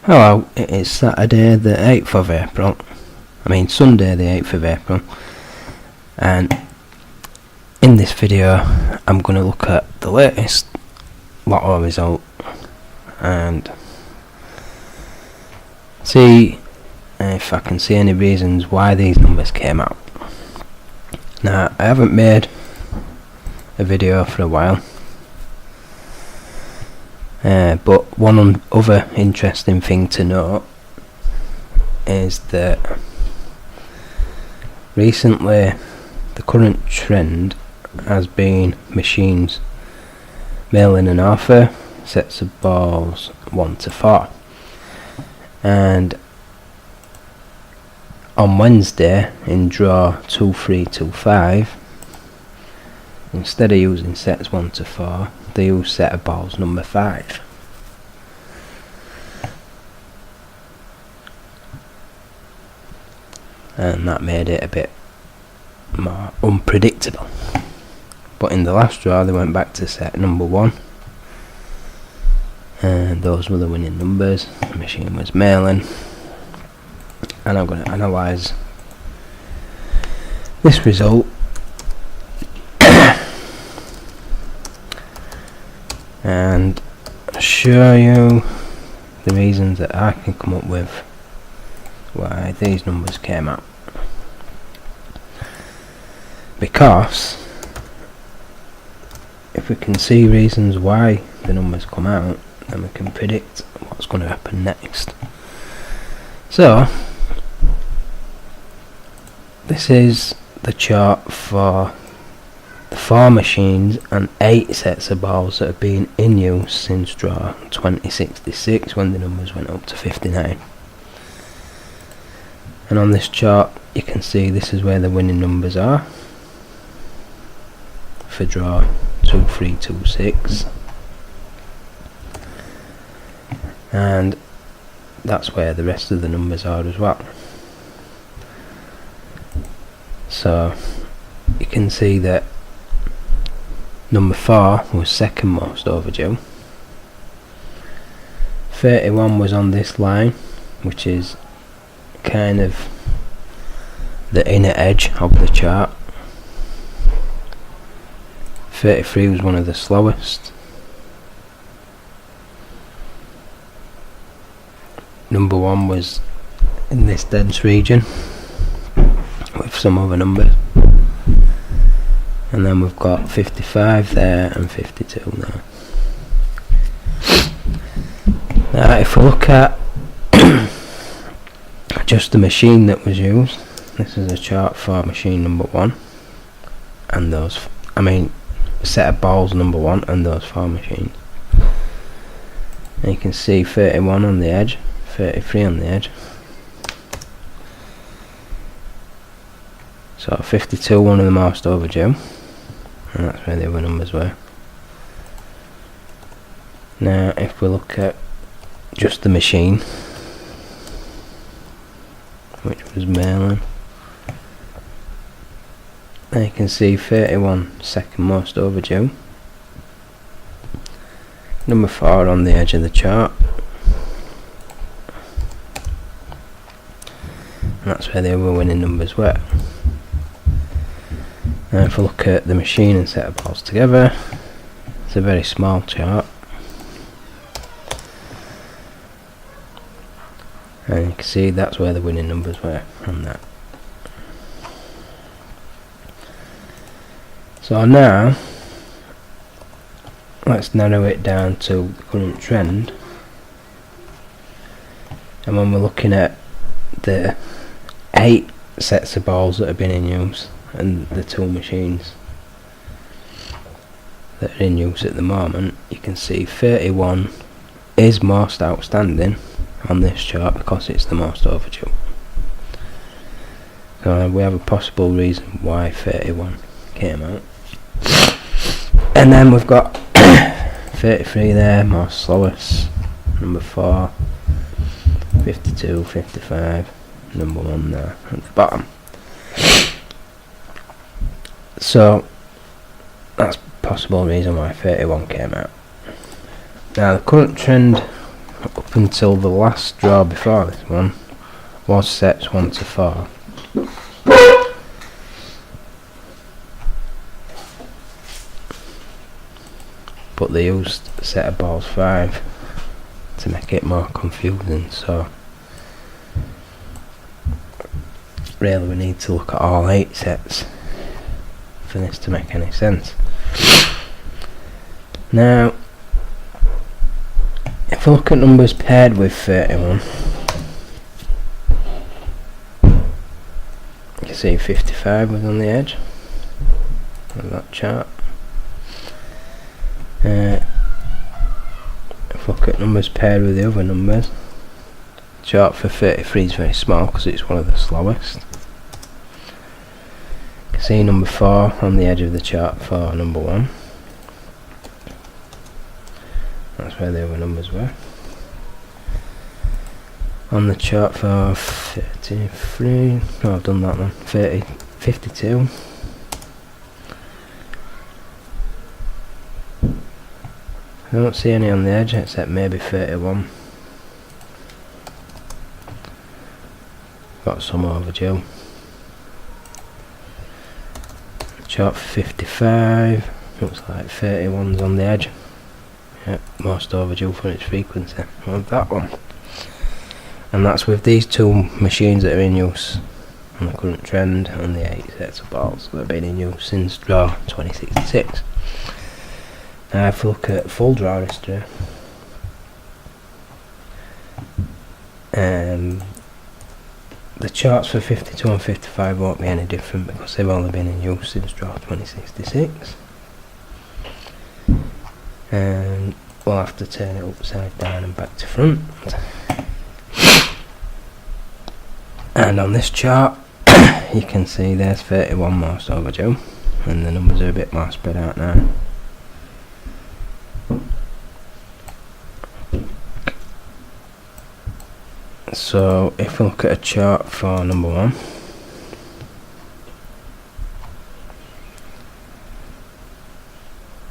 Hello, it is Saturday the 8th of April, Sunday the 8th of April, and in this video I'm going to look at the latest Lotto result and see if I can see any reasons why these numbers came out. Now, I haven't made a video for a while, but one other interesting thing to note is that recently the current trend has been machines mailing an offer sets of balls 1 to 4, and on Wednesday in draw 2325, instead of using sets 1 to 4, they use set of balls number 5. And that made it a bit more unpredictable. But in the last draw they went back to set number 1, and those were the winning numbers. The machine was mailing, and I'm going to analyse this result and show you the reasons that I can come up with why these numbers came out. Because if we can see reasons why the numbers come out, then we can predict what's going to happen next. So this is the chart for the 4 machines and 8 sets of balls that have been in use since draw 2066, when the numbers went up to 59. And on this chart you can see this is where the winning numbers are for draw 2326, and that's where the rest of the numbers are as well. So you can see that number 4 was second most overdue. 31 was on this line, which is kind of the inner edge of the chart. 33 was one of the slowest. Number 1 was in this dense region with some other numbers, and then we've got 55 there and 52 there. Now if we look at just the machine that was used, this is a chart for machine number 1 and those, set of balls number 1 and those 4 machines. And you can see 31 on the edge, 33 on the edge. So 52, one of the most overdue, and that's where the other numbers were. Now if we look at just the machine, which was mailing, and you can see 31 second most overdue, number 4 on the edge of the chart, and that's where the other winning numbers were. Now if we look at the machine and set of balls together, it's a very small chart, and you can see that's where the winning numbers were on that. So now let's narrow it down to the current trend, and when we're looking at the 8 sets of balls that have been in use and the 2 machines that are in use at the moment, you can see 31 is most outstanding on this chart because it's the most overdue. So we have a possible reason why 31 came out. And then we've got 33 there, most slowest, number 4, 52, 55, number 1 there at the bottom. So that's a possible reason why 31 came out. Now the current trend up until the last draw before this one was sets 1 to 4. But they used a set of balls 5 to make it more confusing, so really we need to look at all 8 sets for this to make any sense. Now if we look at numbers paired with 31, you can see 55 was on the edge of that chart. If we look at numbers paired with the other numbers, the chart for 33 is very small because it's one of the slowest. You can see number 4 on the edge of the chart for number 1. That's where the other numbers were. On the chart for 33, no, I've done that one. 52. I don't see any on the edge except maybe 31. Got some overdue. Chart for 55, looks like 31's on the edge. Yep, most overdue for its frequency. Well, that one. And that's with these 2 machines that are in use on the current trend and the 8 sets of balls that have been in use since draw 2066. Now if we look at full draw history, the charts for 52 and 55 won't be any different because they've only been in use since draw 2066. And we'll have to turn it upside down and back to front. And on this chart you can see there's 31 most overdue, and the numbers are a bit more spread out now. So if we look at a chart for number 1,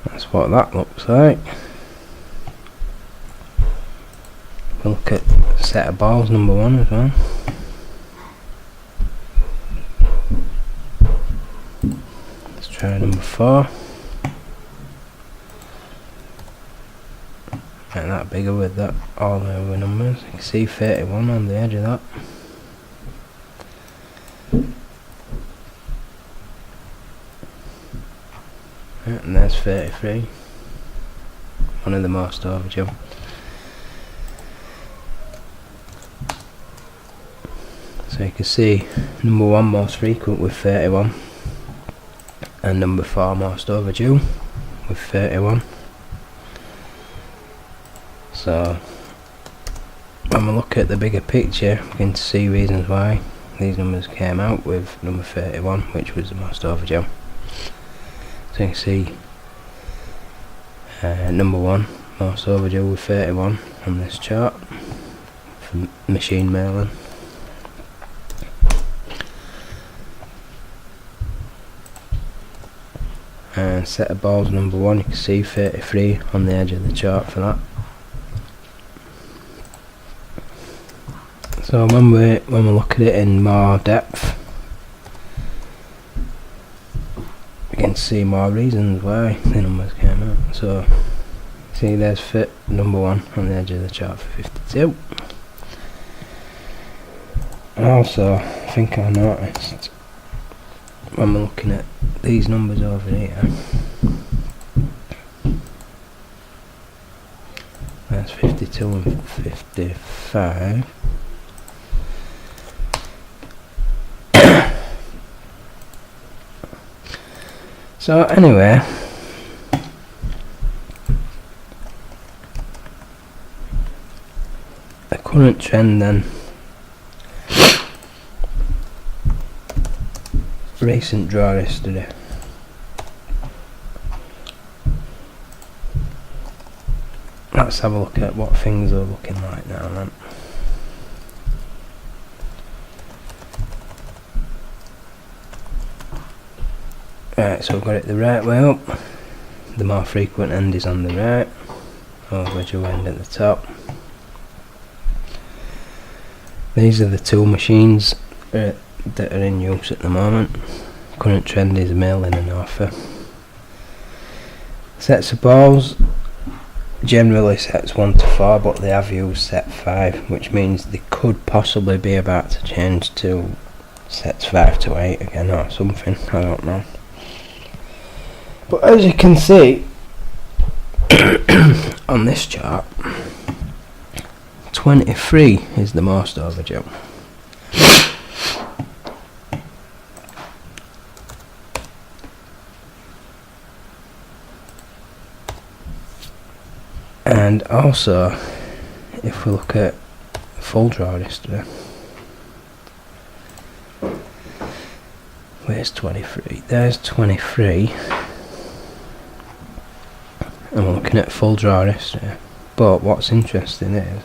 that's what that looks like. We'll look at a set of balls number 1 as well. Let's try number 4. Make that bigger with that all the other numbers. You can see 31 on the edge of that. And there's 33, one of the most overdue. So you can see number 1 most frequent with 31 and number 4 most overdue with 31. So when we look at the bigger picture, we can see reasons why these numbers came out with number 31, which was the most overdue. So you can see number 1 most overdue with 31 on this chart for machine mailing. And set of balls number 1, you can see 33 on the edge of the chart for that. So when we look at it in more depth, we can see more reasons why the numbers came out. So see there's number 1 on the edge of the chart for 52. And also I think I noticed when we're looking at these numbers over here, that's 52 and 55. So anyway, the current trend then, recent draw yesterday. Let's have a look at what things are looking like now then. Right, so we've got it the right way up. The more frequent end is on the right, overdue end at the top. These are the two machines that are in use at the moment. Current trend is Merlin and Arthur. Sets of balls, generally sets 1 to 4, but they have used set 5, which means they could possibly be about to change to sets 5 to 8 again or something, I don't know. But as you can see on this chart, 23 is the most overdue. And also, if we look at full draw history, where's 23? There's 23. And we're looking at full draw history. But what's interesting is,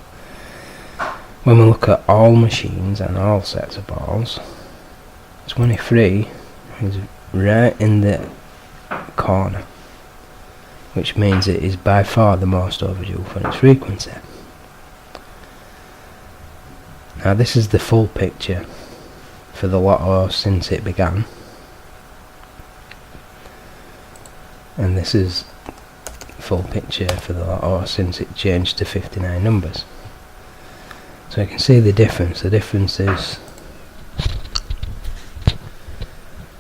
when we look at all machines and all sets of balls, 23 is right in the corner, which means it is by far the most overdue for its frequency. Now this is the full picture for the Lotto since it began, and this is full picture for the Lotto since it changed to 59 numbers. So you can see the difference. The difference is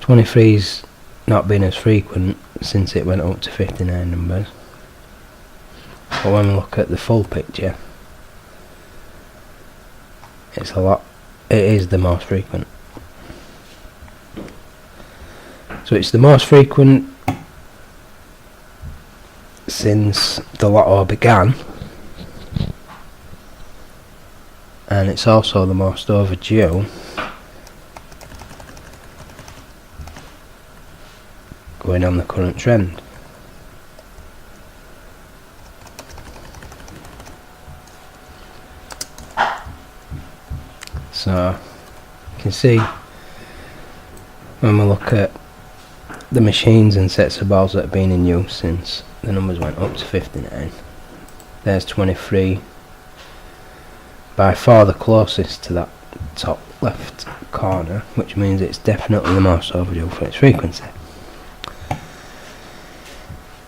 23's not been as frequent since it went up to 59 numbers. But when we look at the full picture, it is the most frequent. So it's the most frequent since the Lotto began, and it's also the most overdue going on the current trend. So you can see when we look at the machines and sets of balls that have been in use since the numbers went up to 59, there's 23, by far the closest to that top left corner, which means it's definitely the most overdue for its frequency.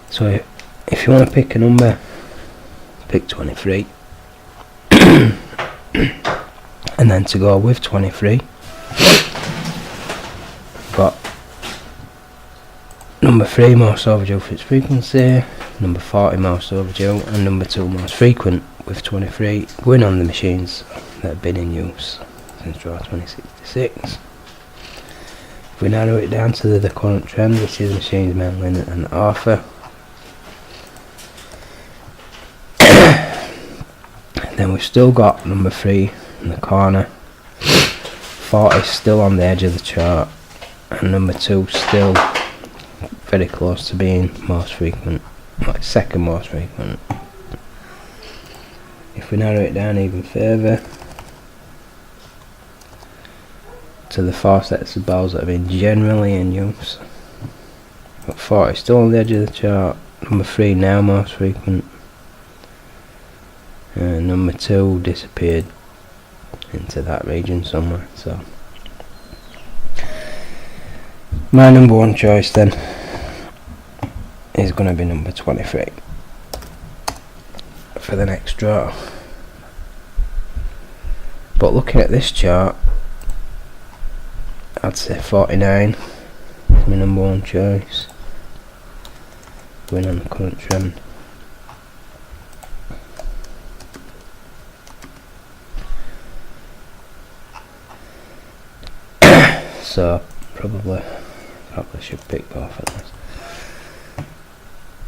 So if you want to pick a number, pick 23. And then to go with 23, got number 3 most overdue for its frequency, number 40 most overdue, and number 2 most frequent, with 23 going on the machines that have been in use since draw 2066. If we narrow it down to the current trend, which is machines Merlin and Arthur, then we've still got number 3 in the corner, 40 still on the edge of the chart, and number 2 still very close to being most frequent, like second most frequent. If we narrow it down even further to the 4 sets of balls that have been generally in use, got 40 still on the edge of the chart, number 3 now most frequent, and number 2 disappeared into that region somewhere. So my number 1 choice then is going to be number 23 for the next draw. But looking at this chart, I'd say 49 is my number 1 choice going on the current trend. So probably should pick both of those.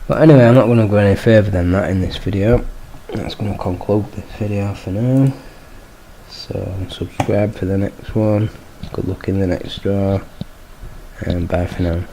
But anyway, I'm not going to go any further than that in this video. That's going to conclude this video for now. So subscribe for the next one. Good luck in the next draw, and bye for now.